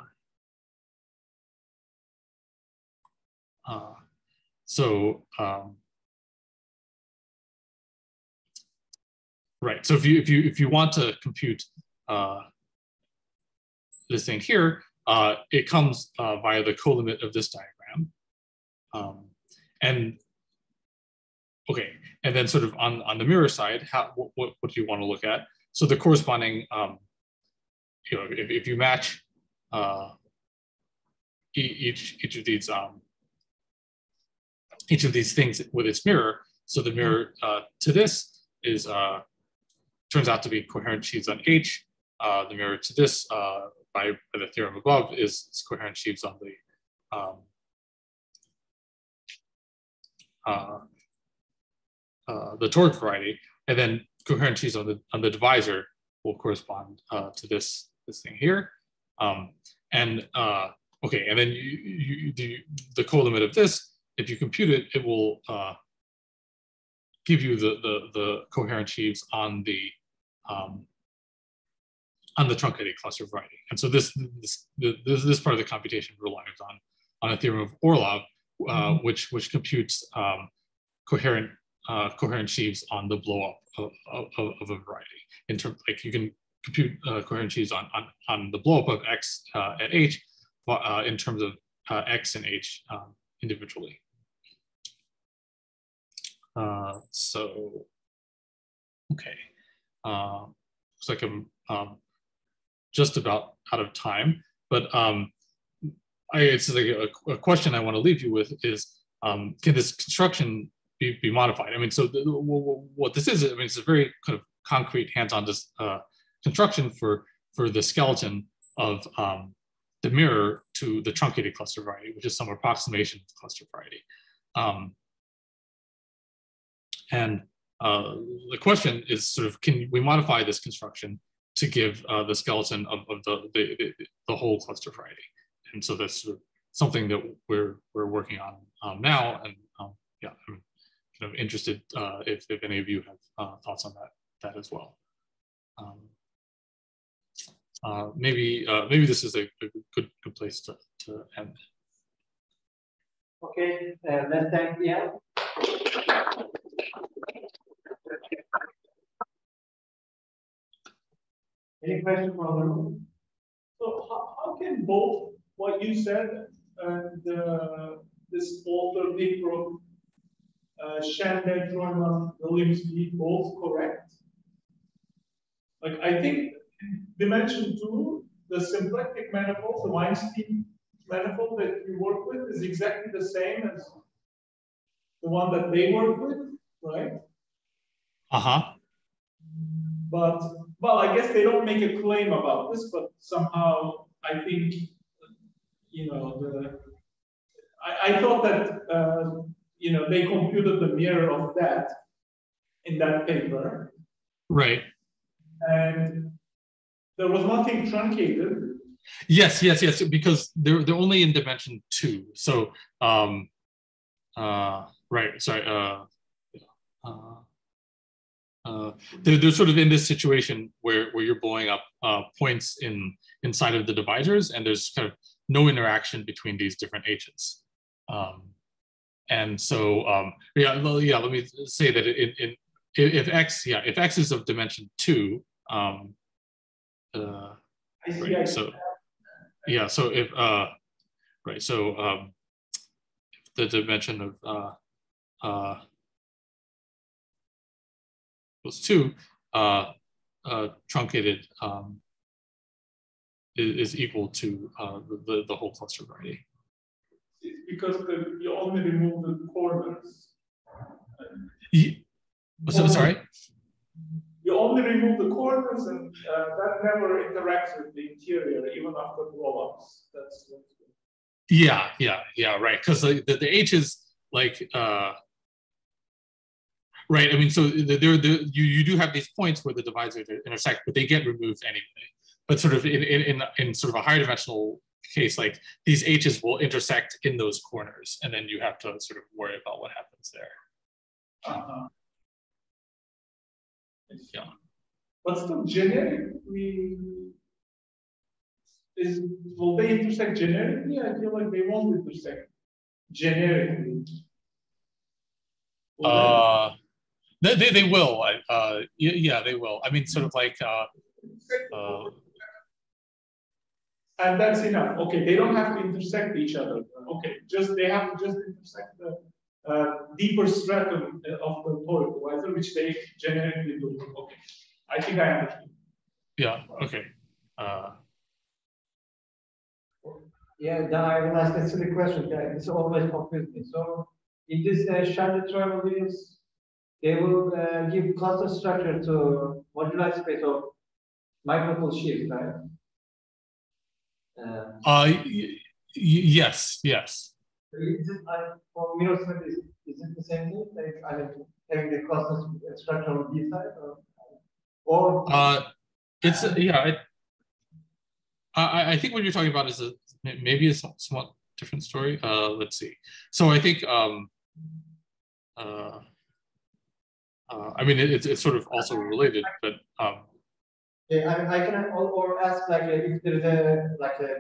Right. So if you want to compute this thing here, it comes via the colimit of this diagram, and okay, and then sort of on the mirror side, what do you want to look at? So the corresponding, if you match each of these things with its mirror, so the mirror to this is turns out to be coherent sheaves on H. The mirror to this, by the theorem above, is coherent sheaves on the toric variety, and then coherent sheaves on the divisor will correspond to this thing here. Okay, and then you do the colimit of this. If you compute it, it will give you the coherent sheaves on the truncated cluster variety. And so this part of the computation relies on a theorem of Orlov, which computes coherent sheaves on the blow up of a variety. In terms, like, you can compute coherent sheaves on the blow up of X at H in terms of X and H individually. So okay, looks like I'm just about out of time, but it's like a question I want to leave you with is, can this construction be modified? I mean, so what this is, I mean, it's a very kind of concrete hands-on construction for the skeleton of the mirror to the truncated cluster variety, which is some approximation of the cluster variety. And the question is sort of, can we modify this construction to give the skeleton of the whole cluster variety? And so that's sort of something that we're working on now. And yeah, I'm kind of interested if any of you have thoughts on that as well. Maybe this is a good place to end. Okay, let's thank Ian. Any question from the room? So how can both what you said and this older Nick-Brock, Shanda, Troyman, Williams be both correct? Like I think dimension 2, the symplectic manifold, the Weinstein manifold that you work with is exactly the same as the one that they work with, right? Uh-huh. But, well, I guess they don't make a claim about this, but somehow I think, you know, I thought that, you know, they computed the mirror of that in that paper. Right. And there was nothing truncated. Yes, because they're only in dimension 2. So, right, sorry. They're sort of in this situation where you're blowing up points inside of the divisors, and there's kind of no interaction between these different H's. And so, let me say that if X is of dimension 2, right, so yeah, so if right, so the dimension of equals 2, truncated is equal to the whole cluster variety. Because you only remove the corners. Sorry? You only remove the corners, and that never interacts with the interior, even after blow-ups. That's yeah, right. Because the H is like right. I mean, so you do have these points where the divisors intersect, but they get removed anyway. But sort of in sort of a higher dimensional case, like these H's will intersect in those corners, and then you have to sort of worry about what happens there. Yeah. But still, generically, will they intersect generically? I feel like they won't intersect generically. They will. Yeah, they will. I mean, sort of like. And that's enough. Okay, they don't have to intersect each other. Okay, they have to just intersect the deeper stratum of the toric divisor, which they generically do. Okay, I think I understand. Yeah. Okay. Yeah, then I will ask a silly question. Yeah, this always confused me. So, in this Shanda Williams, they will give cluster structure to moduli space of micropool sheaves, right? Yes. Is it, for mirror smith, is it the same thing? Like, I mean, having the cluster structure on B side, or it's I think what you're talking about is maybe a somewhat different story. Let's see. So I think I mean it's sort of also related, but yeah, I can or ask like if there is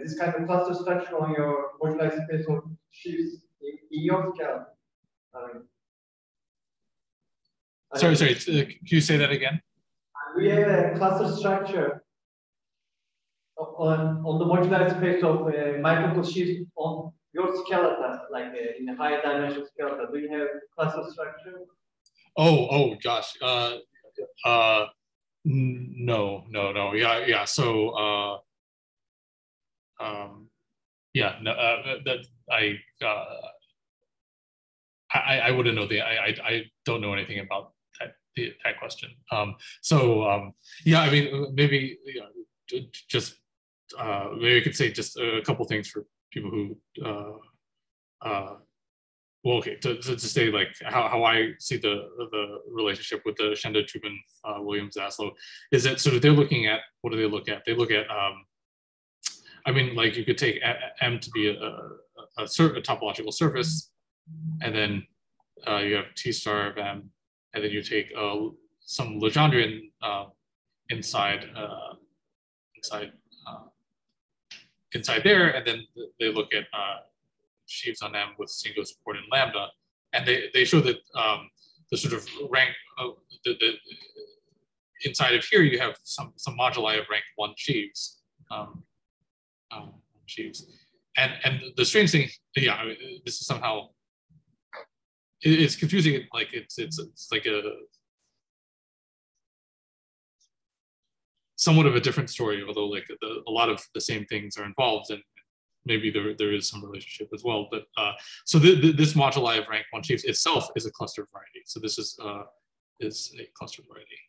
this kind of cluster structure on your moduli space of sheaves in your scale. Sorry. Can you say that again? We have a cluster structure on the modular space of micropool sheaves on your skeleton, like in a higher dimensional skeleton. Do you have cluster structure? Oh gosh. No. Yeah. So yeah. No. That I wouldn't know I don't know anything about that question. Yeah. I mean, maybe just maybe I could say just a couple things for people who well, okay, to say like how I see the relationship with the Shanda, Truman, Williams, Zaslow is that sort of they're looking at, what do they look at? They look at, I mean, like you could take M to be a topological surface, and then you have T star of M, and then you take some Legendrian inside there, and then they look at sheaves on M with single support in lambda, and they show that the sort of rank inside of here, you have some moduli of rank 1 sheaves. And the strange thing, yeah, I mean, this is somehow, it's confusing. Like it's like a somewhat of a different story, although like a lot of the same things are involved, and maybe there is some relationship as well. But so this moduli of rank 1 sheaves itself is a cluster variety. So this is a cluster variety,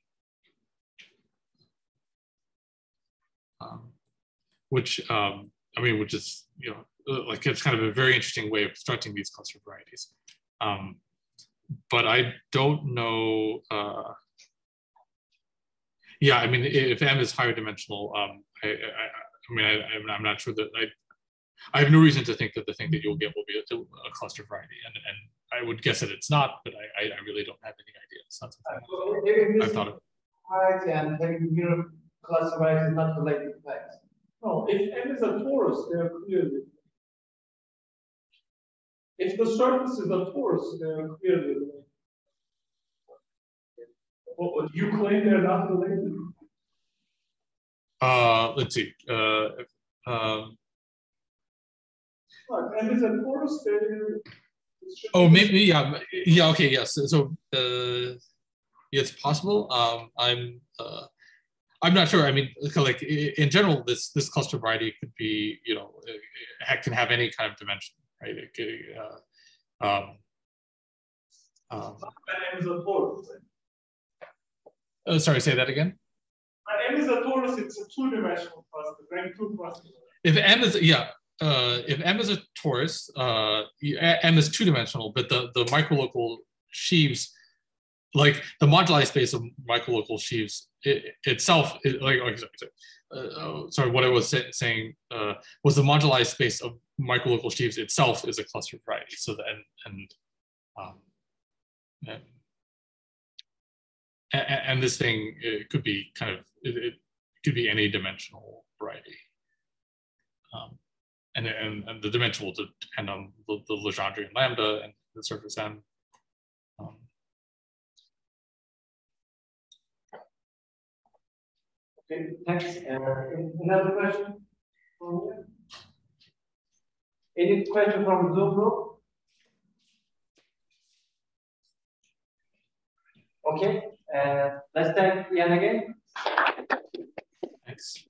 which I mean, which is, you know, like it's kind of a very interesting way of constructing these cluster varieties. But I don't know. Yeah, I mean, if M is higher dimensional, I mean, I'm not sure that I have no reason to think that the thing that you'll get will be a cluster variety, and I would guess that it's not, but I really don't have any idea. It's not something I've thought of. Variety and having zero cluster variety is not related to X. No, if M is a torus, they are clearly. If the surface is a torus, they are clearly related. Well, you claim they're not related? Let's see. M is a torus, oh, maybe, yeah, okay, yes. So, yeah, it's possible. I'm not sure. I mean, like in general, this cluster variety could be, you know, it can have any kind of dimension, right? It could, M is a torus. Sorry, say that again. M is a torus. It's a two-dimensional cluster, rank 2 cluster. If M is, yeah, if M is a torus, M is two-dimensional, but the microlocal sheaves, like the moduli space of microlocal sheaves itself, sorry, what I was saying was the moduli space of microlocal sheaves itself is a cluster variety. So and this thing, it could be kind of, it could be any dimensional variety. And the dimension will depend on the Legendrian lambda and the surface M. Okay, thanks. Another question from you? Any question from Zoom group? Okay, let's thank Ian again. Thanks.